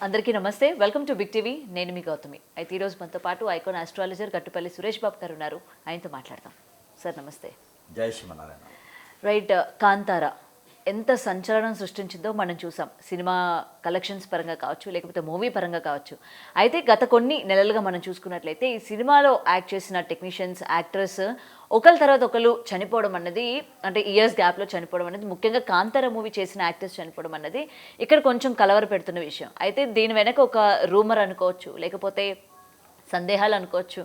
అందరికీ నమస్తే. Welcome to big TV. నేను మీ గౌతమి. అయితే ఈరోజు మనతో పాటు ఐకాన్ ఆస్ట్రాలజర్ గట్టుపల్లి సురేష్ బాబు గారు ఉన్నారు. ఆయనతో మాట్లాడదాం. సార్ నమస్తే. జై శ్రీమన్నారాయణ. రైట్, కాంతారా ఎంత సంచలనం సృష్టించిందో మనం చూసాం. సినిమా కలెక్షన్స్ పరంగా కావచ్చు, లేకపోతే మూవీ పరంగా కావచ్చు. అయితే గత కొన్ని నెలలుగా మనం చూసుకున్నట్లయితే ఈ సినిమాలో యాక్ట్ చేసిన టెక్నీషియన్స్, యాక్టర్స్ ఒకరి తర్వాత ఒకరు చనిపోవడం అన్నది, అంటే ఇయర్స్ గ్యాప్లో చనిపోవడం అనేది, ముఖ్యంగా కాంతారా మూవీ చేసిన యాక్టర్స్ చనిపోవడం అన్నది ఇక్కడ కొంచెం కలవర పెడుతున్న విషయం. అయితే దీని వెనక ఒక రూమర్ అనుకోవచ్చు, లేకపోతే సందేహాలు అనుకోవచ్చు.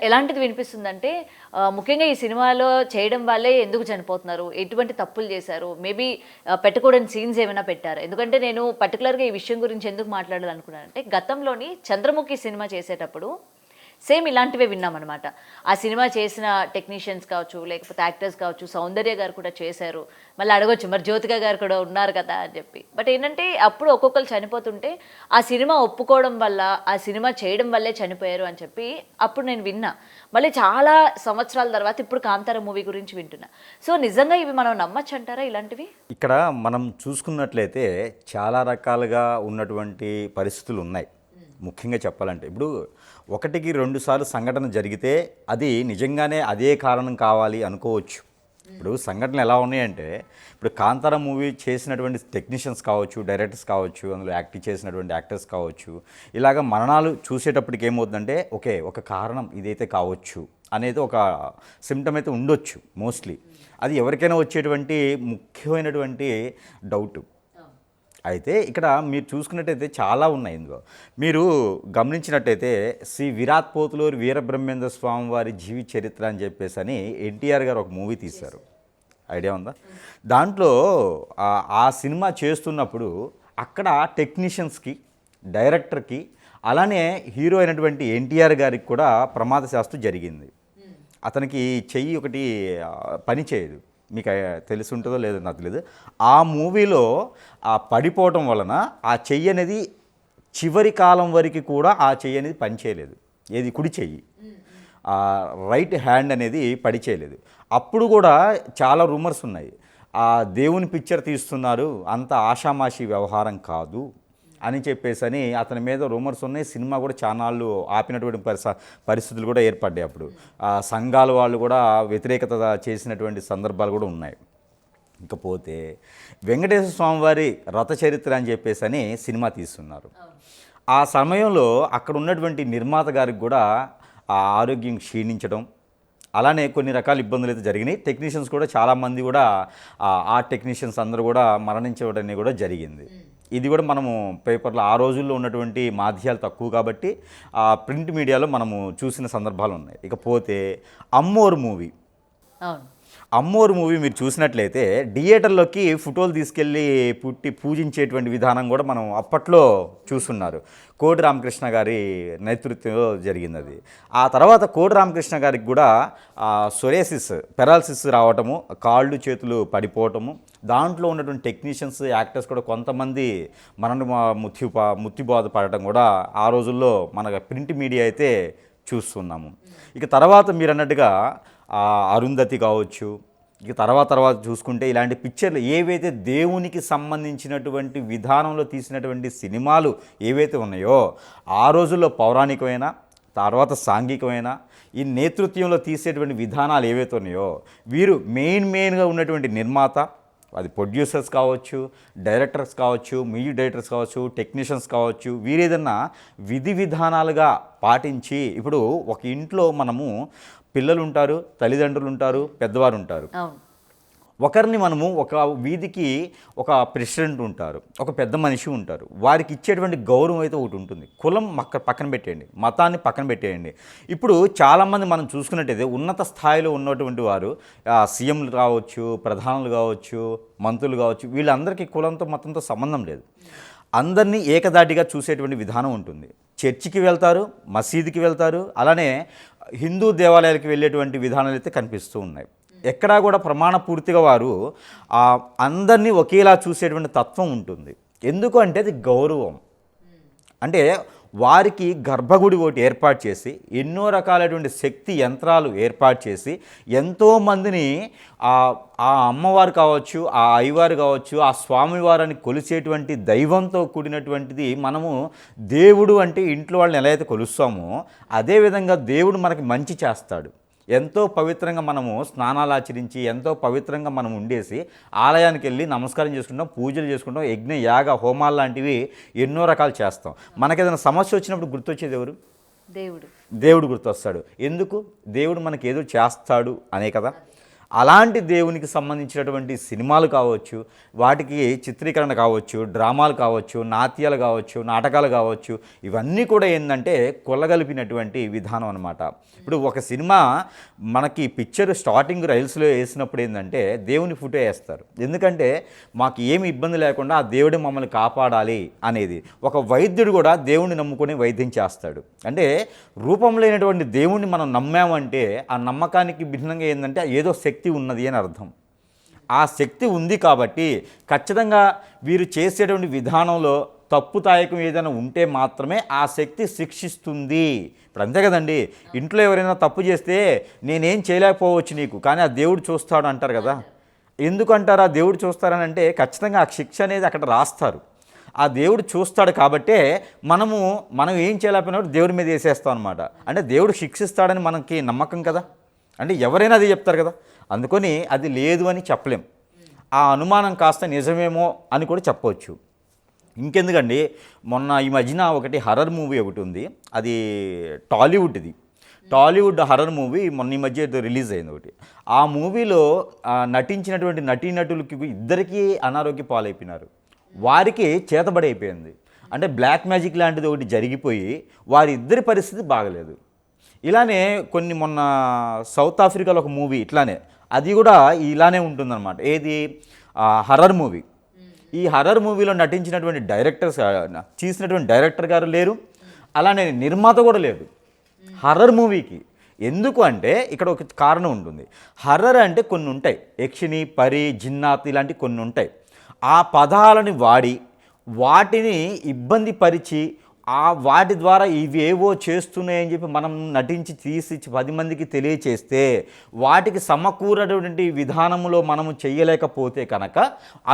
ఎలాంటిది వినిపిస్తుందంటే, ముఖ్యంగా ఈ సినిమాలో చేయడం వల్లే ఎందుకు చనిపోతున్నారు, ఎటువంటి తప్పులు చేశారు, మేబీ పెట్టకూడని సీన్స్ ఏమైనా పెట్టారు. ఎందుకంటే నేను పర్టికులర్గా ఈ విషయం గురించి ఎందుకు మాట్లాడాలనుకున్నానంటే, గతంలోని చంద్రముఖి సినిమా చేసేటప్పుడు సేమ్ ఇలాంటివే విన్నామన్నమాట. ఆ సినిమా చేసిన టెక్నీషియన్స్ కావచ్చు, లేకపోతే యాక్టర్స్ కావచ్చు, సౌందర్య గారు కూడా చేశారు. మళ్ళీ అడగొచ్చు, మరి జ్యోతిక గారు కూడా ఉన్నారు కదా అని చెప్పి. బట్ ఏంటంటే అప్పుడు ఒక్కొక్కరు చనిపోతుంటే ఆ సినిమా ఒప్పుకోవడం వల్ల, ఆ సినిమా చేయడం వల్లే చనిపోయారు అని చెప్పి అప్పుడు నేను విన్నా. మళ్ళీ చాలా సంవత్సరాల తర్వాత ఇప్పుడు కాంతార మూవీ గురించి వింటున్నా. సో నిజంగా ఇవి మనం నమ్మచ్చు అంటారా ఇలాంటివి? ఇక్కడ మనం చూసుకున్నట్లయితే చాలా రకాలుగా ఉన్నటువంటి పరిస్థితులు ఉన్నాయి. ముఖ్యంగా చెప్పాలంటే ఇప్పుడు ఒకటికి రెండు సార్లు సంఘటన జరిగితే అది నిజంగానే అదే కారణం కావాలి అనుకోవచ్చు. ఇప్పుడు సంఘటనలు ఎలా ఉన్నాయంటే, ఇప్పుడు కాంతార మూవీ చేసినటువంటి టెక్నీషియన్స్ కావచ్చు, డైరెక్టర్స్ కావచ్చు, అందులో యాక్టింగ్ చేసినటువంటి యాక్టర్స్ కావచ్చు, ఇలాగ మరణాలు చూసేటప్పటికి ఏమవుతుందంటే ఒక కారణం ఇదైతే కావచ్చు అనేది ఒక సిమ్టమ్ అయితే ఉండొచ్చు. మోస్ట్లీ అది ఎవరికైనా వచ్చేటువంటి ముఖ్యమైనటువంటి డౌట్. అయితే ఇక్కడ మీరు చూసుకున్నట్టయితే చాలా ఉన్నాయి. ఇందులో మీరు గమనించినట్టయితే శ్రీ విరాట్ పోతులూరి వీరబ్రహ్మేంద్ర స్వామి వారి జీవిత చరిత్ర అని చెప్పేసి అని ఎన్టీఆర్ గారు ఒక మూవీ తీశారు. ఐడియా ఉందా? దాంట్లో ఆ సినిమా చేస్తున్నప్పుడు అక్కడ టెక్నీషియన్స్కి, డైరెక్టర్కి, అలానే హీరో అయినటువంటి ఎన్టీఆర్ గారికి కూడా ప్రమాదశాస్తు జరిగింది. అతనికి చెయ్యి ఒకటి పని చేయదు. మీకు తెలిసి ఉంటుందో లేదో నాకు తెలియదు. ఆ మూవీలో ఆ పడిపోవటం వలన ఆ చెయ్యి అనేది చివరి కాలం వరకు కూడా ఆ చెయ్యి అనేది పనిచేయలేదు. ఏది కుడి చెయ్యి, ఆ రైట్ హ్యాండ్ అనేది పని చేయలేదు. అప్పుడు కూడా చాలా రూమర్స్ ఉన్నాయి. ఆ దేవుని పిక్చర్ తీస్తున్నారు, అంత ఆషామాషి వ్యవహారం కాదు అని చెప్పేసి అని అతని మీద రూమర్స్ ఉన్నాయి. సినిమా కూడా చానాళ్ళు ఆపినటువంటి పరిస్థితులు కూడా ఏర్పడ్డాయి. అప్పుడు సంఘాల వాళ్ళు కూడా వ్యతిరేకత చేసినటువంటి సందర్భాలు కూడా ఉన్నాయి. ఇకపోతే వెంకటేశ్వర స్వామి వారి రథ చరిత్ర అని చెప్పేసి అని సినిమా తీస్తున్నారు. ఆ సమయంలో అక్కడ ఉన్నటువంటి నిర్మాత గారికి కూడా ఆ ఆరోగ్యం క్షీణించడం, అలానే కొన్ని రకాల ఇబ్బందులు అయితే జరిగినాయి. టెక్నీషియన్స్ కూడా చాలామంది కూడా ఆ టెక్నీషియన్స్ అందరూ కూడా మరణించడం కూడా జరిగింది. ఇది కూడా మనము పేపర్లో ఆ రోజుల్లో ఉన్నటువంటి మాధ్యాలు తక్కువ కాబట్టి ప్రింట్ మీడియాలో మనము చూసిన సందర్భాలు ఉన్నాయి. ఇకపోతే అమ్మోరు మూవీ, అమ్మోరు మూవీ మీరు చూసినట్లయితే థియేటర్లోకి ఫోటోలు తీసుకెళ్ళి పూజించేటువంటి విధానం కూడా మనం అప్పట్లో చూస్తున్నారు. కోడి రామకృష్ణ గారి నేతృత్వంలో జరిగింది అది. ఆ తర్వాత కోడి రామకృష్ణ గారికి కూడా పెరాలసిస్ రావటము, కాళ్ళు చేతులు పడిపోవటము, దాంట్లో ఉన్నటువంటి టెక్నీషియన్స్, యాక్టర్స్ కూడా కొంతమంది మృత్యుబాధ పడటం కూడా ఆ రోజుల్లో మన ప్రింట్ మీడియా అయితే చూస్తున్నాము. ఇక తర్వాత మీరు అన్నట్టుగా అరుంధతి కావచ్చు, ఇక తర్వాత చూసుకుంటే ఇలాంటి పిక్చర్లు ఏవైతే దేవునికి సంబంధించినటువంటి విధానంలో తీసినటువంటి సినిమాలు ఏవైతే ఉన్నాయో, ఆ రోజుల్లో పౌరాణికమైన, తర్వాత సాంఘికమైన, ఈ నేతృత్వంలో తీసేటువంటి విధానాలు ఏవైతే ఉన్నాయో, వీరు మెయిన్గా ఉన్నటువంటి నిర్మాత, అది ప్రొడ్యూసర్స్ కావచ్చు, డైరెక్టర్స్ కావచ్చు, మ్యూజిక్ డైరెక్టర్స్ కావచ్చు, టెక్నీషియన్స్ కావచ్చు, వీరేదన్నా విధి విధానాలుగా పాటించి, ఇప్పుడు ఒక ఇంట్లో మనము పిల్లలు ఉంటారు, తల్లిదండ్రులు ఉంటారు, పెద్దవారు ఉంటారు. ఒకరిని మనము ఒక వీధికి ఒక ప్రెసిడెంట్ ఉంటారు, ఒక పెద్ద మనిషి ఉంటారు. వారికి ఇచ్చేటువంటి గౌరవం అయితే ఒకటి ఉంటుంది. కులం పక్కన పెట్టేయండి, మతాన్ని పక్కన పెట్టేయండి. ఇప్పుడు చాలామంది మనం చూసుకున్నట్టయితే ఉన్నత స్థాయిలో ఉన్నటువంటి వారు సీఎంలు కావచ్చు, ప్రధానులు కావచ్చు, మంత్రులు కావచ్చు, వీళ్ళందరికీ కులంతో మతంతో సంబంధం లేదు. అందరినీ ఏకదాటిగా చూసేటువంటి విధానం ఉంటుంది. చర్చికి వెళ్తారు, మసీదుకి వెళ్తారు, అలానే హిందూ దేవాలయాలకు వెళ్ళేటువంటి విధానాలు అయితే కనిపిస్తూ ఉన్నాయి. ఎక్కడా కూడా ప్రమాణపూర్తిగా వారు అందరినీ ఒకేలా చూసేటువంటి తత్వం ఉంటుంది. ఎందుకు అంటే అది గౌరవం. అంటే వారికి గర్భగుడి ఒకటి ఏర్పాటు చేసి ఎన్నో రకాలైనటువంటి శక్తి యంత్రాలు ఏర్పాటు చేసి ఎంతోమందిని ఆ అమ్మవారు కావచ్చు, ఆ అయ్యవారు కావచ్చు, ఆ స్వామివారిని కొలిసేటువంటి దైవంతో కూడినటువంటిది. మనము దేవుడు అంటే ఇంట్లో వాళ్ళని ఎలా అయితే కొలుస్తామో అదేవిధంగా దేవుడు మనకి మంచి చేస్తాడు. ఎంతో పవిత్రంగా మనము స్నానాలు ఆచరించి ఎంతో పవిత్రంగా మనం ఉండేసి ఆలయానికి వెళ్ళి నమస్కారం చేసుకుంటాం, పూజలు చేసుకుంటాం, యజ్ఞ యాగ హోమాలు లాంటివి ఎన్నో రకాలు చేస్తాం. మనకేదైనా సమస్య వచ్చినప్పుడు గుర్తొచ్చేది ఎవరు? దేవుడు గుర్తొస్తాడు. ఎందుకు? దేవుడు మనకి ఏదో చేస్తాడు అనే కదా. అలాంటి దేవునికి సంబంధించినటువంటి సినిమాలు కావచ్చు, వాటికి చిత్రీకరణ కావచ్చు, డ్రామాలు కావచ్చు, నాట్యాలు కావచ్చు, నాటకాలు కావచ్చు, ఇవన్నీ కూడా ఏంటంటే కొల్లగలిపినటువంటి విధానం అనమాట. ఇప్పుడు ఒక సినిమా మనకి పిక్చర్ స్టార్టింగ్ రైల్స్లో వేసినప్పుడు ఏంటంటే దేవుని ఫోటో వేస్తారు. ఎందుకంటే మాకు ఏమి ఇబ్బంది లేకుండా ఆ దేవుడే మమ్మల్ని కాపాడాలి అనేది. ఒక వైద్యుడు కూడా దేవుణ్ణి నమ్ముకొని వైద్యం చేస్తాడు. అంటే రూపం లేనటువంటి దేవుణ్ణి మనం నమ్మామంటే ఆ నమ్మకానికి భిన్నంగా ఏంటంటే ఏదో శక్తి ఉన్నది అని అర్థం. ఆ శక్తి ఉంది కాబట్టి ఖచ్చితంగా వీరు చేసేటువంటి విధానంలో తప్పుతాయకం ఏదైనా ఉంటే మాత్రమే ఆ శక్తి శిక్షిస్తుంది. ఇప్పుడు అంతే కదండి, ఇంట్లో ఎవరైనా తప్పు చేస్తే నేనేం చేయలేకపోవచ్చు నీకు, కానీ ఆ దేవుడు చూస్తాడు అంటారు కదా. ఎందుకు అంటారు ఆ దేవుడు చూస్తారని అంటే ఖచ్చితంగా ఆ శిక్ష అనేది అక్కడ రాస్తారు. ఆ దేవుడు చూస్తాడు కాబట్టే మనం ఏం చేయలేకపోయినప్పుడు దేవుడి మీద వేసేస్తాం అనమాట. అంటే దేవుడు శిక్షిస్తాడని మనకి నమ్మకం కదా. అంటే ఎవరైనా అది చెప్తారు కదా, అందుకని అది లేదు అని చెప్పలేం. ఆ అనుమానం కాస్త నిజమేమో అని కూడా చెప్పవచ్చు. ఇంకెందుకండి, మొన్న ఈ మధ్యన ఒకటి హర్రర్ మూవీ ఒకటి ఉంది, అది టాలీవుడ్ హర్రర్ మూవీ మొన్న ఈ మధ్య రిలీజ్ అయింది ఒకటి. ఆ మూవీలో నటించినటువంటి నటీనటులకి ఇద్దరికీ అనారోగ్య పాలైపోయినారు. వారికి చేతబడి అయిపోయింది. అంటే బ్లాక్ మ్యాజిక్ లాంటిది ఒకటి జరిగిపోయి వారిద్దరి పరిస్థితి బాగలేదు. ఇలానే కొన్ని మొన్న సౌత్ ఆఫ్రికాలో ఒక మూవీ ఇట్లానే, అది కూడా ఇలానే ఉంటుందన్నమాట. ఏది? Horror movie. ఈ హర్రర్ మూవీలో నటించినటువంటి తీసినటువంటి డైరెక్టర్ గారు లేరు, అలానే నిర్మాత కూడా లేదు హర్రర్ మూవీకి. ఎందుకు అంటే ఇక్కడ ఒక కారణం ఉంటుంది. హర్రర్ అంటే కొన్ని ఉంటాయి, యక్షిని, పరి, జిన్నాత్ ఇలాంటి కొన్ని ఉంటాయి. ఆ పదాలని వాడి వాటిని ఇబ్బంది పరిచి వాటి ద్వారా ఇవేవో చేస్తున్నాయని చెప్పి మనం నటించి తీసి 10 మందికి తెలియచేస్తే వాటికి సమకూరటువంటి విధానంలో మనము చేయలేకపోతే కనుక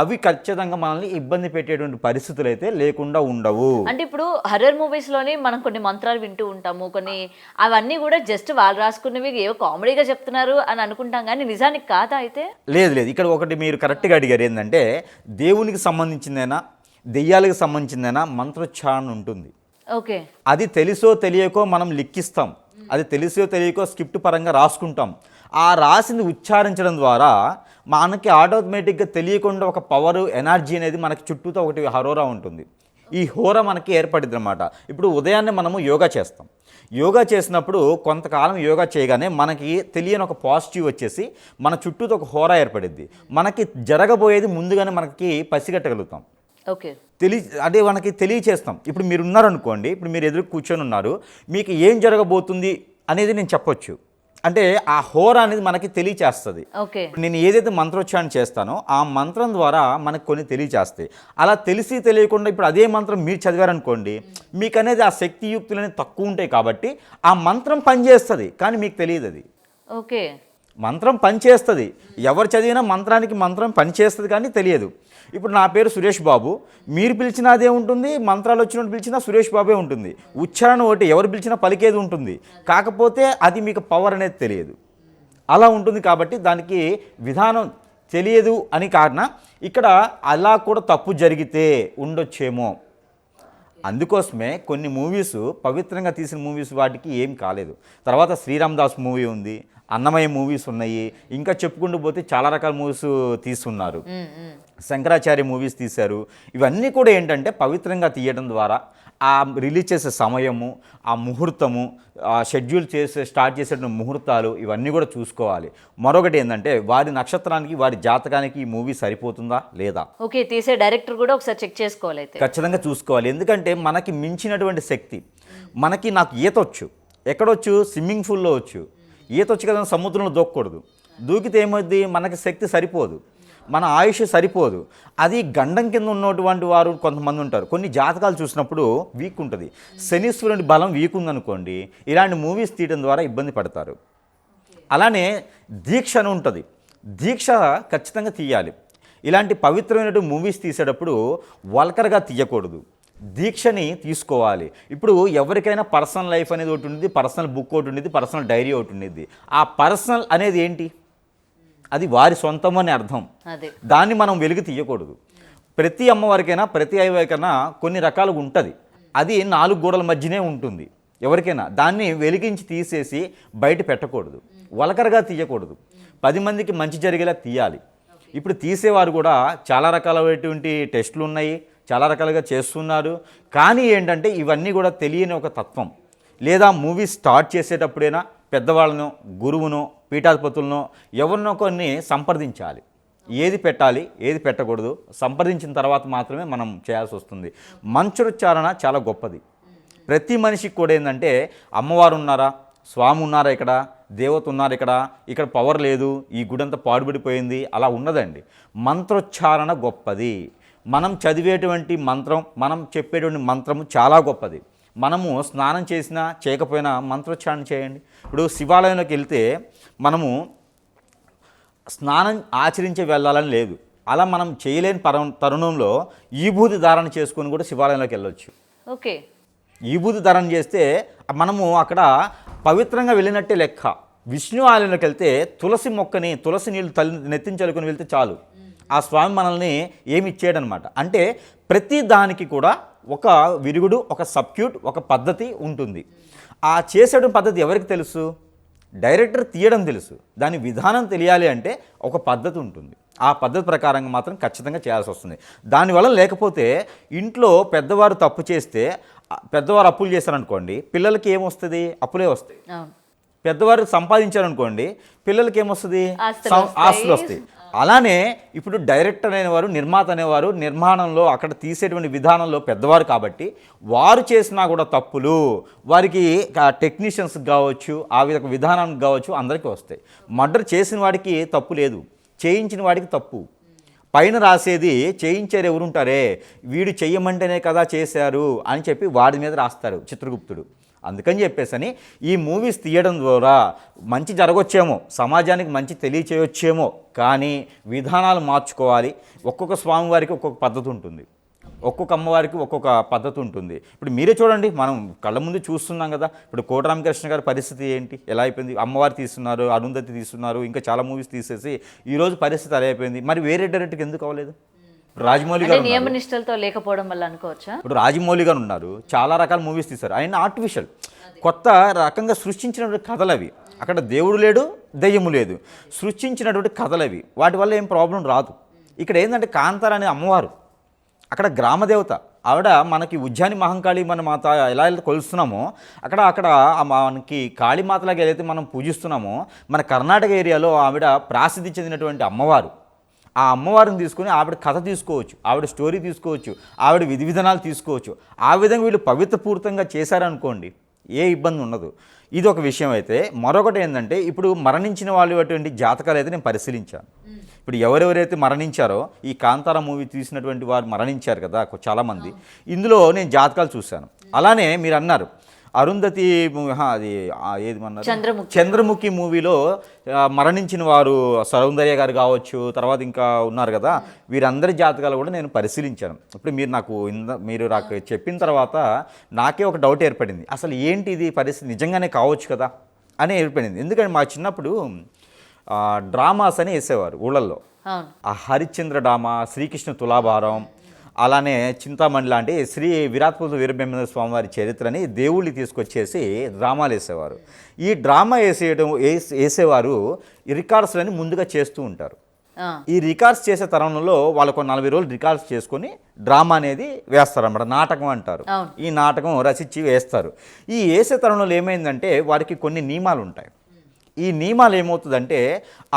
అవి ఖచ్చితంగా మనల్ని ఇబ్బంది పెట్టేటువంటి పరిస్థితులు అయితే లేకుండా ఉండవు. అంటే ఇప్పుడు హర్రర్ మూవీస్లోనే మనం కొన్ని మంత్రాలు వింటూ ఉంటాము, కొన్ని అవన్నీ కూడా జస్ట్ వాళ్ళు రాసుకున్నవి ఏవో కామెడీగా చెప్తున్నారు అని అనుకుంటాం, కానీ నిజానికి కాదా? అయితే లేదు. ఇక్కడ ఒకటి మీరు కరెక్ట్గా అడిగారు, ఏంటంటే దేవునికి సంబంధించిందైనా దెయ్యాలకు సంబంధించిందైనా మంత్రోచ్చారణ ఉంటుంది. ఓకే, అది తెలుసో తెలియకో మనం లిఖిస్తాం, అది తెలిసో తెలియకో స్క్రిప్ట్ పరంగా రాసుకుంటాం. ఆ రాసింది ఉచ్చారించడం ద్వారా మనకి ఆటోమేటిక్గా తెలియకుండా ఒక పవర్, ఎనర్జీ అనేది మనకి చుట్టూతో ఒకటి హరోరా ఉంటుంది. ఈ హోరా మనకి ఏర్పడింది అనమాట. ఇప్పుడు ఉదయాన్నే మనము యోగా చేస్తాం. యోగా చేసినప్పుడు కొంతకాలం యోగా చేయగానే మనకి తెలియని ఒక పాజిటివ్ వచ్చేసి మన చుట్టూతో ఒక హోరా ఏర్పడిద్ది. మనకి జరగబోయేది ముందుగానే మనకి పసిగట్టగలుగుతాం. ఓకే, అదే మనకి తెలియచేస్తాం. ఇప్పుడు మీరు ఉన్నారనుకోండి, ఇప్పుడు మీరు ఎదురు కూర్చొని ఉన్నారు, మీకు ఏం జరగబోతుంది అనేది నేను చెప్పొచ్చు. అంటే ఆ హోరా అనేది మనకి తెలియచేస్తుంది. నేను ఏదైతే మంత్రోచ్చారణ చేస్తానో ఆ మంత్రం ద్వారా మనకు కొన్ని తెలియచేస్తాయి. అలా తెలిసి తెలియకుండా ఇప్పుడు అదే మంత్రం మీరు చదివారనుకోండి, మీకు అనేది ఆ శక్తియుక్తులు అనేది తక్కువ ఉంటాయి కాబట్టి ఆ మంత్రం పనిచేస్తుంది, కానీ మీకు తెలియదు అది. ఓకే, మంత్రం పనిచేస్తుంది, ఎవరు చదివినా మంత్రం పనిచేస్తుంది కానీ తెలియదు. ఇప్పుడు నా పేరు సురేష్ బాబు, మీరు పిలిచినా అదే ఉంటుంది, మంత్రాలు వచ్చినట్టు పిలిచినా సురేష్ బాబే ఉంటుంది, ఉచ్చారణ ఒకటి, ఎవరు పిలిచినా పలికేది ఉంటుంది, కాకపోతే అది మీకు పవర్ అనేది తెలియదు. అలా ఉంటుంది కాబట్టి దానికి విధానం తెలియదు అని కారణం. ఇక్కడ అలా కూడా తప్పు జరిగితే ఉండొచ్చేమో, అందుకోసమే కొన్ని మూవీస్ పవిత్రంగా తీసిన మూవీస్ వాటికి ఏం కాలేదు. తర్వాత శ్రీరామ్ దాస్ మూవీ ఉంది, అన్నమయ్య మూవీస్ ఉన్నాయి, ఇంకా చెప్పుకుంటూ పోతే చాలా రకాల మూవీస్ తీస్తున్నారు. శంకరాచార్య మూవీస్ తీశారు. ఇవన్నీ కూడా ఏంటంటే పవిత్రంగా తీయడం ద్వారా ఆ రిలీజ్ చేసే సమయము, ఆ ముహూర్తము, ఆ షెడ్యూల్ స్టార్ట్ చేసే ముహూర్తాలు ఇవన్నీ కూడా చూసుకోవాలి. మరొకటి ఏంటంటే వారి నక్షత్రానికి, వారి జాతకానికి ఈ మూవీ సరిపోతుందా లేదా, ఓకే, తీసే డైరెక్టర్ కూడా ఒకసారి చెక్ చేసుకోవాలి. అయితే ఖచ్చితంగా చూసుకోవాలి. ఎందుకంటే మనకి మించినటువంటి శక్తి, నాకు ఈతొచ్చు, ఎక్కడొచ్చు, స్విమ్మింగ్ పూల్లో వచ్చు, ఈతొచ్చు కదా, సముద్రంలో దూకకూడదు. దూకితే ఏమవుద్ది, మనకి శక్తి సరిపోదు. మన ఆయుష్ సరిపోదు. అది గండం కింద ఉన్నటువంటి వారు కొంతమంది ఉంటారు. కొన్ని జాతకాలు చూసినప్పుడు వీక్ ఉంటుంది. శనీశ్వరుని బలం వీక్ ఉందనుకోండి, ఇలాంటి మూవీస్ తీయడం ద్వారా ఇబ్బంది పడతారు. అలానే దీక్ష అని ఉంటుంది. దీక్ష ఖచ్చితంగా తీయాలి. ఇలాంటి పవిత్రమైనటువంటి మూవీస్ తీసేటప్పుడు వల్కర్గా తీయకూడదు, దీక్షని తీసుకోవాలి. ఇప్పుడు ఎవరికైనా పర్సనల్ లైఫ్ అనేది ఒకటి ఉండేది, పర్సనల్ బుక్ ఒకటి ఉండేది, పర్సనల్ డైరీ ఒకటి ఉండేది. ఆ పర్సనల్ అనేది ఏంటి? అది వారి సొంతం అని అర్థం. దాన్ని మనం వెలుగు తీయకూడదు. ప్రతి అమ్మవారికైనా ప్రతి అయ్యవారికైనా కొన్ని రకాలుగా ఉంటుంది. అది 4 గోడల మధ్యనే ఉంటుంది. ఎవరికైనా దాన్ని వెలిగించి తీసేసి బయట పెట్టకూడదు, వలకరగా తీయకూడదు. 10 మందికి మంచి జరిగేలా తీయాలి. ఇప్పుడు తీసేవారు కూడా చాలా రకాలైనటువంటి టెస్టులు ఉన్నాయి, చాలా రకాలుగా చేస్తున్నారు. కానీ ఏంటంటే ఇవన్నీ కూడా తెలియని ఒక తత్వం. లేదా మూవీ స్టార్ట్ చేసేటప్పుడైనా పెద్దవాళ్ళనో, గురువునో, పీఠాధిపతులనో ఎవరినో కొన్ని సంప్రదించాలి. ఏది పెట్టాలి, ఏది పెట్టకూడదు సంప్రదించిన తర్వాత మాత్రమే మనం చేయాల్సి వస్తుంది. మంత్రోచ్చారణ చాలా గొప్పది. ప్రతి మనిషికి కూడా ఏంటంటే అమ్మవారు ఉన్నారా, స్వామి ఉన్నారా, ఇక్కడ దేవత ఉన్నారు, ఇక్కడ పవర్ లేదు, ఈ గుడి అంతా పాడుబడిపోయింది, అలా ఉన్నదండి. మంత్రోచ్చారణ గొప్పది. మనం చదివేటువంటి మంత్రం, మనం చెప్పేటువంటి మంత్రము చాలా గొప్పది. మనము స్నానం చేసినా చేయకపోయినా మంత్రోచ్చారణ చేయండి. ఇప్పుడు శివాలయంలోకి వెళ్తే మనము స్నానం ఆచరించి వెళ్ళాలని లేదు. అలా మనం చేయలేని తరుణంలో ఈభూతి ధారణ చేసుకొని కూడా శివాలయంలోకి వెళ్ళొచ్చు. ఓకే, ఈభూతి ధారణ చేస్తే మనము అక్కడ పవిత్రంగా వెళ్ళినట్టే లెక్క. విష్ణు ఆలయంలోకి వెళ్తే తులసి మొక్కని, తులసి నీళ్ళు నెత్తించలుకొని వెళ్తే చాలు, ఆ స్వామి మనల్ని ఏమి ఇచ్చేయడనమాట. అంటే ప్రతి దానికి కూడా ఒక విరుగుడు, ఒక సబ్క్యూట్, ఒక పద్ధతి ఉంటుంది. ఆ చేసేయడం పద్ధతి ఎవరికి తెలుసు? డైరెక్టర్ తీయడం తెలుసు. దాని విధానం తెలియాలి అంటే ఒక పద్ధతి ఉంటుంది. ఆ పద్ధతి ప్రకారంగా మాత్రం ఖచ్చితంగా చేయాల్సి వస్తుంది. దానివల్ల లేకపోతే ఇంట్లో పెద్దవారు తప్పు చేస్తే, పెద్దవారు అప్పులు చేశారనుకోండి, పిల్లలకి ఏమొస్తుంది? అప్పులే వస్తాయి. పెద్దవారు సంపాదించారనుకోండి, పిల్లలకి ఏమొస్తుంది? ఆస్తులు వస్తాయి. అలానే ఇప్పుడు డైరెక్టర్ అనేవారు, నిర్మాత అనేవారు నిర్మాణంలో అక్కడ తీసేటువంటి విధానంలో పెద్దవారు కాబట్టి వారు చేసినా కూడా తప్పులు వారికి టెక్నీషియన్స్ కావచ్చు, ఆ విధానానికి కావచ్చు, అందరికీ వస్తాయి. మర్డర్ చేసిన వాడికి తప్పు లేదు, చేయించిన వాడికి తప్పు. పైన రాసేది చేయించారు ఎవరుంటారే, వీడు చెయ్యమంటేనే కదా చేశారు అని చెప్పి వాడి మీద రాస్తారు చిత్రగుప్తుడు. అందుకని చెప్పేసని ఈ మూవీస్ తీయడం ద్వారా మంచి జరగొచ్చేమో, సమాజానికి మంచి తెలియచేయొచ్చేమో, కానీ విధానాలు మార్చుకోవాలి. ఒక్కొక్క స్వామివారికి ఒక్కొక్క పద్ధతి ఉంటుంది, ఒక్కొక్క అమ్మవారికి ఒక్కొక్క పద్ధతి ఉంటుంది. ఇప్పుడు మీరే చూడండి, మనం కళ్ళ ముందు చూస్తున్నాం కదా. ఇప్పుడు కోటరామకృష్ణ గారి పరిస్థితి ఏంటి, ఎలా అయిపోయింది? అమ్మవారు తీస్తున్నారు, అరుంధతి తీస్తున్నారు, ఇంకా చాలా మూవీస్ తీసేసి ఈరోజు పరిస్థితి అలా అయిపోయింది. మరి వేరే డైరెక్టర్కి ఎందుకు అవ్వలేదు? రాజమౌళి గారు నియమ నిష్టలతో లేకపోవడం వల్ల అనుకోవచ్చా? ఇప్పుడు రాజమౌళి గారు ఉన్నారు, చాలా రకాల మూవీస్ తీశారు. ఆయన ఆర్టిఫిషియల్ కొత్త రకంగా సృష్టించినటువంటి కథలు అవి. అక్కడ దేవుడు లేడు, దెయ్యము లేదు, సృష్టించినటువంటి కథలు అవి. వాటి వల్ల ఏం ప్రాబ్లం రాదు. ఇక్కడ ఏంటంటే కాంతార అనే అమ్మవారు అక్కడ గ్రామదేవత. ఆవిడ మనకి ఉజ్జాని మహంకాళి మన మాత ఎలా అయితే కొలుస్తున్నామో, అక్కడ మనకి కాళీమాతలాగా ఏదైతే మనం పూజిస్తున్నామో, మన కర్ణాటక ఏరియాలో ఆవిడ ప్రసిద్ధి చెందినటువంటి అమ్మవారు. ఆ అమ్మవారిని తీసుకొని ఆవిడ కథ తీసుకోవచ్చు, ఆవిడ స్టోరీ తీసుకోవచ్చు, ఆవిడ విధి విధానాలు తీసుకోవచ్చు. ఆ విధంగా వీళ్ళు పవిత్రపూరితంగా చేశారనుకోండి, ఏ ఇబ్బంది ఉండదు. ఇది ఒక విషయం అయితే. మరొకటి ఏంటంటే, ఇప్పుడు మరణించిన వాళ్ళు అటువంటి జాతకాలు అయితే నేను పరిశీలించాను. ఇప్పుడు ఎవరెవరైతే మరణించారో, ఈ కాంతార మూవీ తీసినటువంటి వారు మరణించారు కదా చాలామంది, ఇందులో నేను జాతకాలు చూశాను. అలానే మీరు అన్నారు అరుంధతి, అది ఏది అన్నారు, చంద్రముఖి మూవీలో మరణించిన వారు సౌందర్య గారు కావచ్చు, తర్వాత ఇంకా ఉన్నారు కదా, వీరందరి జాతకాలు కూడా నేను పరిశీలించాను. ఇప్పుడు మీరు నాకు చెప్పిన తర్వాత నాకే ఒక డౌట్ ఏర్పడింది, అసలు ఏంటి ఇది పరిస్థితి, నిజంగానే కావచ్చు కదా అని ఏర్పడింది. ఎందుకంటే మా చిన్నప్పుడు డ్రామాస్ అని వేసేవారు ఊళ్ళల్లో. ఆ హరిశ్చంద్ర డ్రామా, శ్రీకృష్ణ తులాభారం, అలానే చింతామణి లాంటి శ్రీ విరాట్పూర్ వీరబ్రహ్మేంద్ర స్వామి వారి చరిత్రని దేవుళ్ళు తీసుకొచ్చేసి డ్రామాలు వేసేవారు. ఈ డ్రామా వేసేవారు రికార్డ్స్లని ముందుగా చేస్తూ ఉంటారు. ఈ రికార్డ్స్ చేసే తరుణంలో వాళ్ళకు 40 రోజులు రికార్డ్స్ చేసుకొని డ్రామా అనేది వేస్తారన్నమాట, నాటకం అంటారు. ఈ నాటకం రచించి వేస్తారు. ఈ వేసే తరుణంలో ఏమైందంటే వారికి కొన్ని నియమాలు ఉంటాయి. ఈ నియమాలు ఏమవుతుందంటే,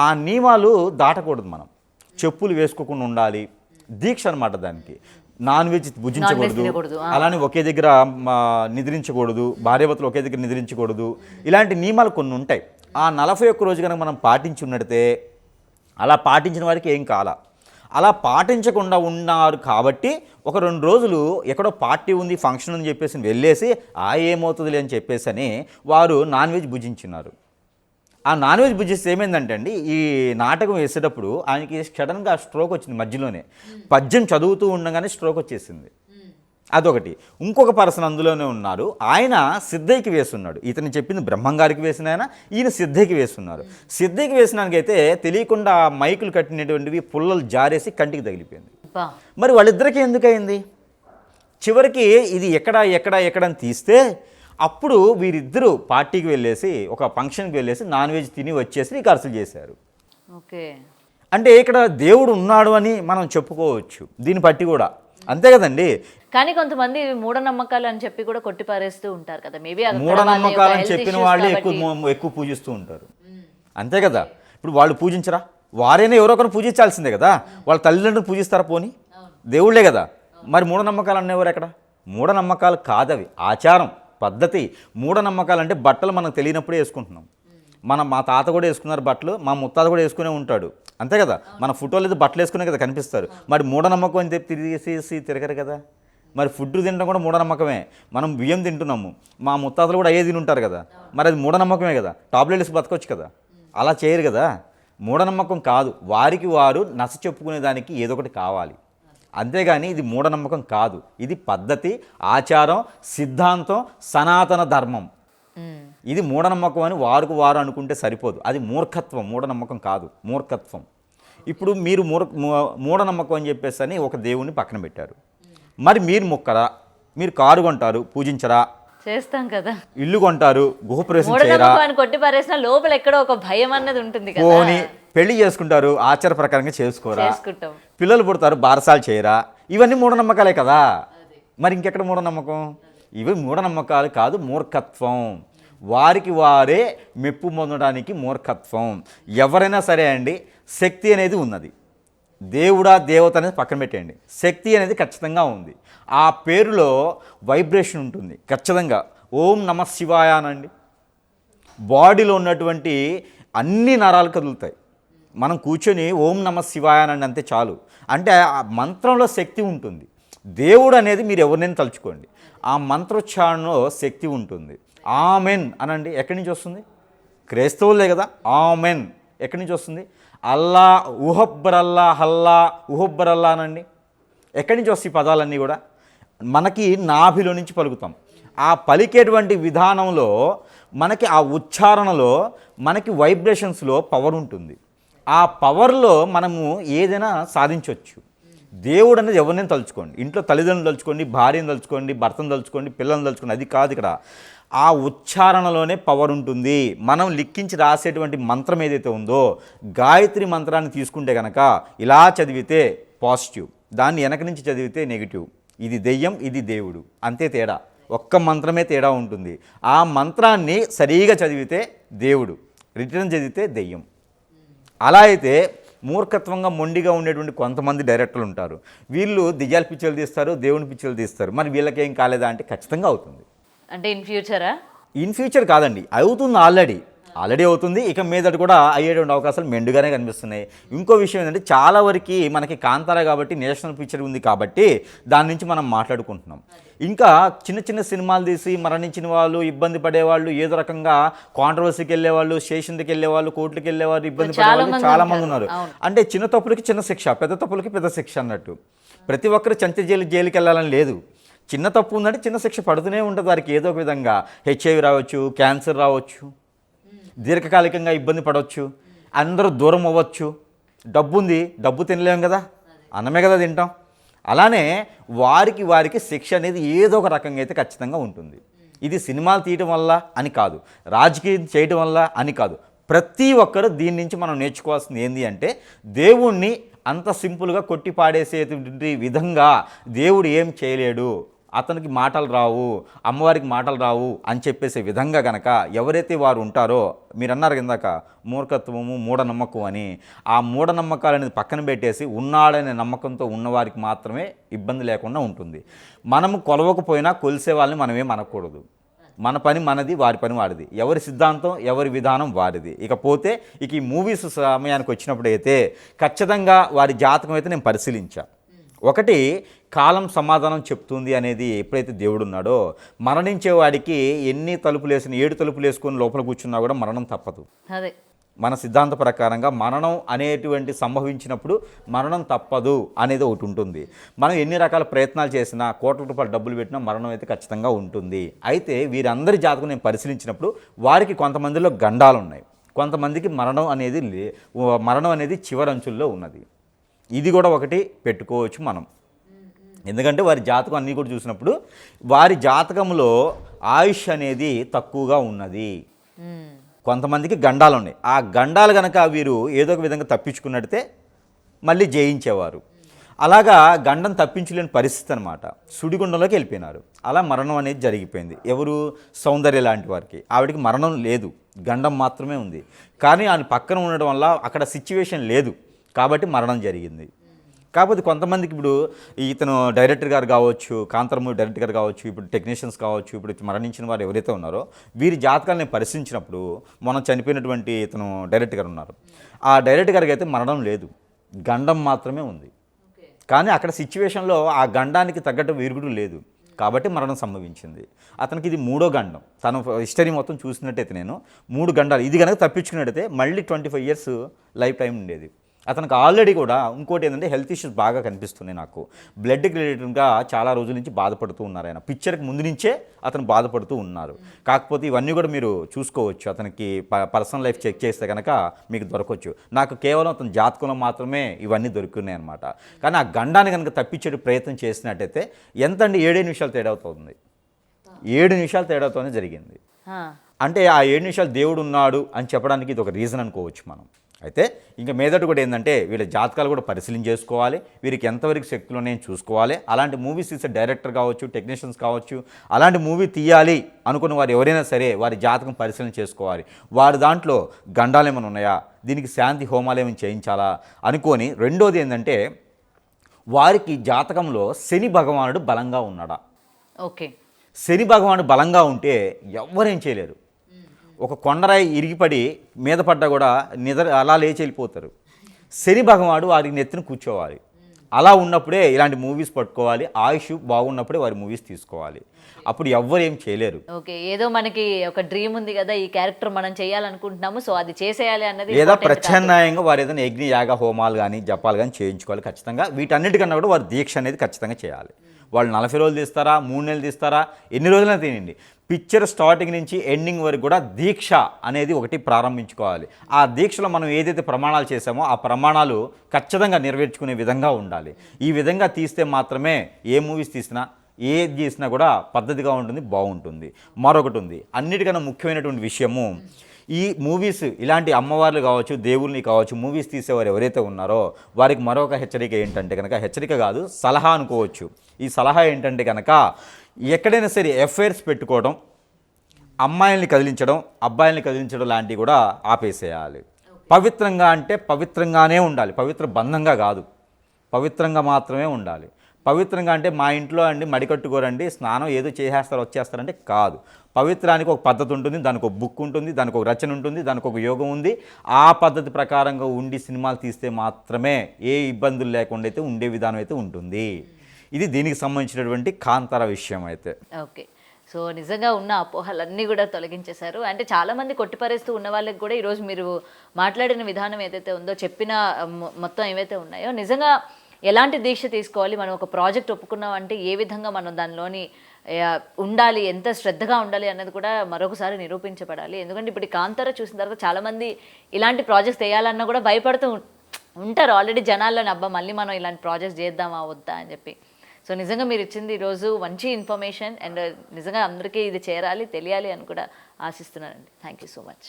ఆ నియమాలు దాటకూడదు. మనం చెప్పులు వేసుకోకుండా ఉండాలి, దీక్ష అనమాట దానికి. నాన్ వెజ్ భుజించకూడదు, అలానే ఒకే దగ్గర నిద్రించకూడదు, భార్యాభర్తలు ఒకే దగ్గర నిద్రించకూడదు. ఇలాంటి నియమాలు కొన్ని ఉంటాయి. ఆ 41 రోజు కనుక మనం పాటించి ఉన్నట్టే, అలా పాటించిన వారికి ఏం కాల. అలా పాటించకుండా ఉన్నారు కాబట్టి ఒక 2 రోజులు ఎక్కడో పార్టీ ఉంది, ఫంక్షన్ అని చెప్పేసి వెళ్ళేసి ఏమవుతుందిలే అని చెప్పేసి అని వారు నాన్ వెజ్ భుజించున్నారు. ఆ నాన్ వెజ్ భుజిస్తే ఏమైందంటే అండి, ఈ నాటకం వేసేటప్పుడు ఆయనకి సడన్గా స్ట్రోక్ వచ్చింది మధ్యలోనే. పద్యం చదువుతూ ఉండగానే స్ట్రోక్ వచ్చేసింది. అదొకటి. ఇంకొక పర్సన్ అందులోనే ఉన్నారు, ఆయన సిద్ధయ్యకి వేస్తున్నాడు. ఇతను చెప్పింది బ్రహ్మంగారికి వేసిన ఆయన, ఈయన సిద్ధయ్యకి వేస్తున్నారు. సిద్ధయ్యకి వేసినానికైతే తెలియకుండా మైకులు కట్టినటువంటివి పుల్లలు జారేసి కంటికి తగిలిపోయింది. మరి వాళ్ళిద్దరికీ ఎందుకయింది? చివరికి ఇది ఎక్కడ అని తీస్తే అప్పుడు వీరిద్దరూ పార్టీకి వెళ్ళేసి ఒక ఫంక్షన్కి వెళ్ళేసి నాన్ వెజ్ తిని వచ్చేసి రిహార్సల్ చేశారు. ఓకే. అంటే ఇక్కడ దేవుడు ఉన్నాడు అని మనం చెప్పుకోవచ్చు దీన్ని బట్టి కూడా, అంతే కదండి. కానీ కొంతమంది మూఢనమ్మకాలు అని చెప్పి కూడా కొట్టిపారేస్తూ ఉంటారు కదా. మేబీ మూఢనమ్మకాలు అని చెప్పిన వాళ్ళే ఎక్కువ పూజిస్తూ ఉంటారు, అంతే కదా. ఇప్పుడు వాళ్ళు పూజించరా? వారైనా ఎవరో ఒకరు పూజించాల్సిందే కదా. వాళ్ళ తల్లిదండ్రులు పూజిస్తారా? పోనీ దేవుళ్ళే కదా. మరి మూఢనమ్మకాలు అనేవారు ఎక్కడ? మూఢనమ్మకాలు కాదవి, ఆచారం పద్ధతి. మూఢనమ్మకాలు అంటే బట్టలు మనకు తెలియనప్పుడే వేసుకుంటున్నాం. మా తాత కూడా వేసుకున్నారు బట్టలు, మా ముత్తాత కూడా వేసుకునే ఉంటాడు, అంతే కదా. మన ఫోటోలు అయితే బట్టలు వేసుకునే కదా కనిపిస్తారు. మరి మూఢనమ్మకం అని చెప్పి తిరిగేసి తిరగరు కదా. మరి ఫుడ్ తినడం కూడా మూఢనమ్మకమే. మనం బియ్యం తింటున్నాము, మా ముత్తాతలు కూడా అయ్యే తిని ఉంటారు కదా. మరి అది మూఢనమ్మకమే కదా. టాబ్లెట్ వేసి బతకొచ్చు కదా. అలా చేయరు కదా. మూఢనమ్మకం కాదు, వారికి వారు నచ్చ చెప్పుకునే దానికి ఏదో ఒకటి కావాలి, అంతేగాని ఇది మూఢనమ్మకం కాదు. ఇది పద్ధతి, ఆచారం, సిద్ధాంతం, సనాతన ధర్మం. ఇది మూఢనమ్మకం అని వారు అనుకుంటే సరిపోదు. అది మూర్ఖత్వం, మూఢనమ్మకం కాదు, మూర్ఖత్వం. ఇప్పుడు మీరు మూఢనమ్మకం అని చెప్పేసి అని ఒక దేవుణ్ణి పక్కన పెట్టారు. మరి మీరు మొక్కరా? మీరు కారు కొంటారు, పూజించరా? చేస్తాం కదా. ఇల్లు కొంటారు, గృహప్రవేశం చేయరా? కొట్టిపారేసిన లోపల ఎక్కడో ఒక భయం అన్నది ఉంటుంది కదా. పోనీ పెళ్లి చేసుకుంటారు, ఆచార ప్రకారంగా చేసుకోరా? పిల్లలు పుడతారు, బారసాలు చేయరా? ఇవన్నీ మూఢనమ్మకాలే కదా. మరి ఇంకెక్కడ మూఢనమ్మకం? ఇవి మూఢనమ్మకాలు కాదు, మూర్ఖత్వం. వారికి వారే మెప్పు పొందడానికి మూర్ఖత్వం. ఎవరైనా సరే అండి, శక్తి అనేది ఉన్నది. దేవుడా దేవత అనేది పక్కన పెట్టేయండి, శక్తి అనేది ఖచ్చితంగా ఉంది. ఆ పేరులో వైబ్రేషన్ ఉంటుంది ఖచ్చితంగా. ఓం నమ శివాయ అనండి, బాడీలో ఉన్నటువంటి అన్ని నరాలు కదులుతాయి. మనం కూర్చొని ఓం నమ శివాయ అనండి అంతే చాలు. అంటే ఆ మంత్రంలో శక్తి ఉంటుంది. దేవుడు అనేది మీరు ఎవరినైనా తలుచుకోండి, ఆ మంత్రోచ్చారణలో శక్తి ఉంటుంది. ఆమెన్ అనండి, ఎక్కడి నుంచి వస్తుంది? క్రైస్తవులే కదా. ఆమెన్ ఎక్కడి నుంచి వస్తుంది? అల్లా ఉహబ్బరల్లా హల్లా ఉహబ్బరల్లా అనండి, ఎక్కడి నుంచి వస్తాయి పదాలన్నీ కూడా? మనకి నాభిలో నుంచి పలుకుతాం. ఆ పలికేటువంటి విధానంలో మనకి ఆ ఉచ్చారణలో మనకి వైబ్రేషన్స్లో పవర్ ఉంటుంది. ఆ పవర్లో మనము ఏదైనా సాధించవచ్చు. దేవుడు అనేది ఎవరినైనా తలుచుకోండి, ఇంట్లో తల్లిదండ్రులు తలుచుకోండి, భార్యను తలుచుకోండి, భర్తను తలుచుకోండి, పిల్లల్ని తలుచుకోండి, అది కాదు ఇక్కడ. ఆ ఉచ్చారణలోనే పవర్ ఉంటుంది. మనం లిఖించి రాసేటువంటి మంత్రం ఏదైతే ఉందో, గాయత్రి మంత్రాన్ని తీసుకుంటే కనుక ఇలా చదివితే పాజిటివ్, దాన్ని వెనక నుంచి చదివితే నెగిటివ్. ఇది దెయ్యం, ఇది దేవుడు, అంతే తేడా. ఒక్క మంత్రమే తేడా ఉంటుంది. ఆ మంత్రాన్ని సరిగా చదివితే దేవుడు, రిటర్న్ చదివితే దెయ్యం. అలా అయితే మూర్ఖత్వంగా మొండిగా ఉండేటువంటి కొంతమంది డైరెక్టర్లు ఉంటారు. వీళ్ళు దెయ్యాల పిక్చర్లు తీస్తారు, దేవుని పిక్చర్లు తీస్తారు. మరి వీళ్ళకేం కాలేదా అంటే ఖచ్చితంగా అవుతుంది. అంటే ఇన్ ఫ్యూచరా? ఇన్ ఫ్యూచర్ కాదండి, అవుతుంది, ఆల్రెడీ అవుతుంది. ఇక మీదట కూడా అయ్యేటువంటి అవకాశాలు మెండుగానే కనిపిస్తున్నాయి. ఇంకో విషయం ఏంటంటే, చాలా వరకు మనకి కాంతారా కాబట్టి నేషనల్ పిక్చర్ ఉంది కాబట్టి దాని నుంచి మనం మాట్లాడుకుంటున్నాం. ఇంకా చిన్న చిన్న సినిమాలు తీసి మరణించిన వాళ్ళు, ఇబ్బంది పడేవాళ్ళు, ఏదో రకంగా కాంట్రవర్సీకి వెళ్ళేవాళ్ళు, స్టేషన్కి వెళ్ళేవాళ్ళు, కోర్టుకి వెళ్ళేవాళ్ళు, ఇబ్బంది పడేవాళ్ళు చాలామంది ఉన్నారు. అంటే చిన్న తప్పులకి చిన్న శిక్ష, పెద్ద తప్పులకి పెద్ద శిక్ష అన్నట్టు. ప్రతి ఒక్కరు జైలుకి వెళ్ళాలని లేదు. చిన్న తప్పు ఉందంటే చిన్న శిక్ష పడుతూనే ఉంటుంది వారికి. ఏదో ఒక విధంగా హెచ్ఐవి రావచ్చు, క్యాన్సర్ రావచ్చు, దీర్ఘకాలికంగా ఇబ్బంది పడవచ్చు, అందరూ దూరం అవ్వచ్చు. డబ్బు ఉంది, డబ్బు తినలేం కదా, అన్నమే కదా తింటాం. అలానే వారికి శిక్ష అనేది ఏదో ఒక రకంగా అయితే ఖచ్చితంగా ఉంటుంది. ఇది సినిమాలు తీయటం వల్ల అని కాదు, రాజకీయం చేయటం వల్ల అని కాదు. ప్రతి ఒక్కరు దీని నుంచి మనం నేర్చుకోవాల్సింది ఏంటి అంటే, దేవుణ్ణి అంత సింపుల్గా కొట్టి పాడేసేటువంటి విధంగా దేవుడు ఏం చేయలేడు, అతనికి మాటలు రావు, అమ్మవారికి మాటలు రావు అని చెప్పేసే విధంగా గనక ఎవరైతే వారు ఉంటారో, మీరు అన్నారు ఇందాక మూర్ఖత్వము, మూఢనమ్మకం అని, ఆ మూఢనమ్మకాలు అనేది పక్కన పెట్టేసి ఉన్నాడనే నమ్మకంతో ఉన్నవారికి మాత్రమే ఇబ్బంది లేకుండా ఉంటుంది. మనము కొలవకపోయినా కొలిసే వాళ్ళని మనమేం అనకూడదు. మన పని మనది, వారి పని వాడిది, ఎవరి సిద్ధాంతం ఎవరి విధానం వారిది. ఇకపోతే ఈ మూవీస్ సమయానికి వచ్చినప్పుడు అయితే ఖచ్చితంగా వారి జాతకం అయితే నేను పరిశీలించాను. ఒకటి, కాలం సమాధానం చెప్తుంది అనేది ఎప్పుడైతే దేవుడు ఉన్నాడో, మరణించే వాడికి ఎన్ని తలుపులు వేసిన 7 తలుపులు వేసుకొని లోపల కూర్చున్నా కూడా మరణం తప్పదు. అదే మన సిద్ధాంత ప్రకారంగా మరణం అనేటువంటి సంభవించినప్పుడు మరణం తప్పదు అనేది ఒకటి ఉంటుంది. మనం ఎన్ని రకాల ప్రయత్నాలు చేసినా, కోట్ల రూపాయల డబ్బులు పెట్టినా మరణం అయితే ఖచ్చితంగా ఉంటుంది. అయితే వీరందరి జాతకం నేను పరిశీలించినప్పుడు వారికి కొంతమందిలో గండాలు ఉన్నాయి, కొంతమందికి మరణం అనేది చివరంచుల్లో ఉన్నది. ఇది కూడా ఒకటి పెట్టుకోవచ్చు మనం. ఎందుకంటే వారి జాతకం అన్నీ కూడా చూసినప్పుడు వారి జాతకంలో ఆయుష్ అనేది తక్కువగా ఉన్నది. కొంతమందికి గండాలు ఉన్నాయి. ఆ గండాలు కనుక వీరు ఏదో ఒక విధంగా తప్పించుకున్నట్టే మళ్ళీ జయించేవారు. అలాగా గండం తప్పించలేని పరిస్థితి అనమాట. సుడిగుండంలోకి వెళ్ళిపోయినారు. అలా మరణం అనేది జరిగిపోయింది. ఎవరు? సౌందర్య లాంటి వారికి. ఆవిడకి మరణం లేదు, గండం మాత్రమే ఉంది. కానీ ఆయన పక్కన ఉండడం వల్ల అక్కడ సిచ్యువేషన్ లేదు కాబట్టి మరణం జరిగింది. కాకపోతే కొంతమందికి ఇప్పుడు ఇతను డైరెక్టర్ గారు కావచ్చు, కాంతార మూవీ డైరెక్టర్ గారు కావచ్చు, ఇప్పుడు టెక్నీషియన్స్ కావచ్చు, ఇప్పుడు మరణించిన వారు ఎవరైతే ఉన్నారో వీరి జాతకాలను నేను పరిశీలించినప్పుడు, మనం చనిపోయినటువంటి ఇతను డైరెక్టర్ గారు ఉన్నారు, ఆ డైరెక్టర్ గారికి అయితే మరణం లేదు, గండం మాత్రమే ఉంది. కానీ అక్కడ సిచ్యువేషన్లో ఆ గండానికి తగ్గట్టు విరుగుడు లేదు కాబట్టి మరణం సంభవించింది. అతనికి ఇది 3వ గండం. తను హిస్టరీ మొత్తం చూసినట్టయితే నేను 3 గండాలు ఇది కనుక తప్పించుకున్నట్టయితే మళ్ళీ 25 ఇయర్స్ లైఫ్ టైం ఉండేది. అతనికి ఆల్రెడీ కూడా ఇంకోటి ఏంటంటే హెల్త్ ఇష్యూస్ బాగా కనిపిస్తున్నాయి. నాకు బ్లడ్కి రిలేటెడ్గా చాలా రోజుల నుంచి బాధపడుతూ ఉన్నారు. ఆయన పిక్చర్కి ముందు నుంచే అతను బాధపడుతూ ఉన్నారు. కాకపోతే ఇవన్నీ కూడా మీరు చూసుకోవచ్చు. అతనికి పర్సనల్ లైఫ్ చెక్ చేస్తే కనుక మీకు దొరకవచ్చు. నాకు కేవలం అతని జాతకంలో మాత్రమే ఇవన్నీ దొరుకున్నాయి అనమాట. కానీ ఆ గండాన్ని కనుక తప్పించే ప్రయత్నం చేసినట్టయితే ఎంత అండి 7 నిమిషాలు తేడా అవుతుంది. 7 నిమిషాలు తేడాతోనే జరిగింది. అంటే ఆ 7 నిమిషాలు దేవుడు ఉన్నాడు అని చెప్పడానికి ఇది ఒక రీజన్ అనుకోవచ్చు మనం. అయితే ఇంకా మీదట కూడా ఏంటంటే వీళ్ళ జాతకాలు కూడా పరిశీలన చేసుకోవాలి, వీరికి ఎంతవరకు శక్తులు ఉన్నాయని చూసుకోవాలి. అలాంటి మూవీస్ తీసే డైరెక్టర్ కావచ్చు, టెక్నీషియన్స్ కావచ్చు, అలాంటి మూవీ తీయాలి అనుకున్న వారు ఎవరైనా సరే వారి జాతకం పరిశీలన చేసుకోవాలి. వారి దాంట్లో గండాలు ఏమైనా ఉన్నాయా, దీనికి శాంతి హోమాలు ఏమైనా చేయించాలా అనుకొని. రెండోది ఏంటంటే వారికి జాతకంలో శని భగవానుడు బలంగా ఉన్నాడా. ఓకే, శని భగవానుడు బలంగా ఉంటే ఎవ్వరేం చేయలేరు. ఒక కొండరాయి ఇరిగిపడి మీద పడ్డా కూడా అలా లేచి వెళ్ళిపోతారు. శని భగవానుడు వారికి నెత్తిన కూర్చోవాలి. అలా ఉన్నప్పుడే ఇలాంటి మూవీస్ పట్టుకోవాలి. ఆయుష్ బాగున్నప్పుడే వారి మూవీస్ తీసుకోవాలి. అప్పుడు ఎవ్వరు ఏం చేయలేరు. ఓకే, ఏదో మనకి ఒక డ్రీమ్ ఉంది కదా, ఈ క్యారెక్టర్ మనం చేయాలనుకుంటున్నాము, సో అది చేసేయాలి అన్నది. లేదా ప్రత్యామ్నాయంగా వారు ఏదైనా యజ్ఞ యాగ హోమాలు కానీ జపాలు కానీ చేయించుకోవాలి ఖచ్చితంగా. వీటన్నిటికన్నా కూడా వారు దీక్ష అనేది ఖచ్చితంగా చేయాలి. వాళ్ళు 40 రోజులు తీస్తారా, 3 నెలలు తీస్తారా, ఎన్ని రోజులైనా తినండి. పిక్చర్ స్టార్టింగ్ నుంచి ఎండింగ్ వరకు కూడా దీక్ష అనేది ఒకటి ప్రారంభించుకోవాలి. ఆ దీక్షలో మనం ఏదైతే ప్రమాణాలు చేసామో ఆ ప్రమాణాలు ఖచ్చితంగా నెరవేర్చుకునే విధంగా ఉండాలి. ఈ విధంగా తీస్తే మాత్రమే ఏ మూవీస్ తీసినా ఏది చేసినా కూడా పద్ధతిగా ఉంటుంది, బాగుంటుంది. మరొకటి ఉంది, అన్నిటికన్నా ముఖ్యమైనటువంటి విషయము, ఈ మూవీస్ ఇలాంటి అమ్మవార్లు కావచ్చు, దేవుల్ని కావచ్చు, మూవీస్ తీసేవారు ఎవరైతే ఉన్నారో వారికి మరొక హెచ్చరిక ఏంటంటే కనుక, హెచ్చరిక కాదు సలహా అనుకోవచ్చు. ఈ సలహా ఏంటంటే కనుక ఎక్కడైనా సరే ఎఫ్ఐఆర్స్ పెట్టుకోవడం, అమ్మాయిల్ని కదిలించడం, అబ్బాయిల్ని కదిలించడం లాంటివి కూడా ఆపేసేయాలి. పవిత్రంగా అంటే పవిత్రంగానే ఉండాలి, పవిత్ర బంధంగా కాదు, పవిత్రంగా మాత్రమే ఉండాలి. పవిత్రంగా అంటే మా ఇంట్లో అండి మడికట్టుకోరండి, స్నానం ఏదో చేసేస్తారు వచ్చేస్తారంటే కాదు. పవిత్రానికి ఒక పద్ధతి ఉంటుంది, దానికి ఒక బుక్ ఉంటుంది, దానికి ఒక రచన ఉంటుంది, దానికి ఒక యోగం ఉంది. ఆ పద్ధతి ప్రకారంగా ఉండి సినిమాలు తీస్తే మాత్రమే ఏ ఇబ్బందులు లేకుండా అయితే ఉండే విధానం అయితే ఉంటుంది. ఇది దీనికి సంబంధించినటువంటి కాంతార విషయం అయితే. ఓకే, సో నిజంగా ఉన్న అపోహలన్నీ కూడా తొలగించేశారు. అంటే చాలామంది కొట్టిపరేస్తూ ఉన్న వాళ్ళకి కూడా ఈరోజు మీరు మాట్లాడిన విధానం ఏదైతే ఉందో, చెప్పిన మొత్తం ఏవైతే ఉన్నాయో, నిజంగా ఎలాంటి దీక్ష తీసుకోవాలి, మనం ఒక ప్రాజెక్ట్ ఒప్పుకున్నాం అంటే ఏ విధంగా మనం దానిలోని ఉండాలి, ఎంత శ్రద్ధగా ఉండాలి అన్నది కూడా మరొకసారి నిరూపించబడాలి. ఎందుకంటే ఇప్పుడు కాంతార చూసిన తర్వాత చాలామంది ఇలాంటి ప్రాజెక్ట్స్ చేయాలన్నా కూడా భయపడుతూ ఉంటారు ఆల్రెడీ జనాల్లోని. అబ్బా మళ్ళీ మనం ఇలాంటి ప్రాజెక్ట్స్ చేద్దామా వద్దా అని చెప్పి. సో నిజంగా మీరు ఇచ్చింది ఈరోజు మంచి ఇన్ఫర్మేషన్, అండ్ నిజంగా అందరికీ ఇది చేరాలి, తెలియాలి అని కూడా ఆశిస్తున్నానండి. Thank you so much.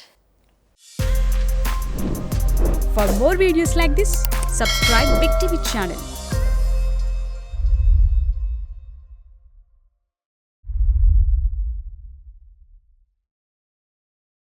For more videos like this, subscribe Big TV channel.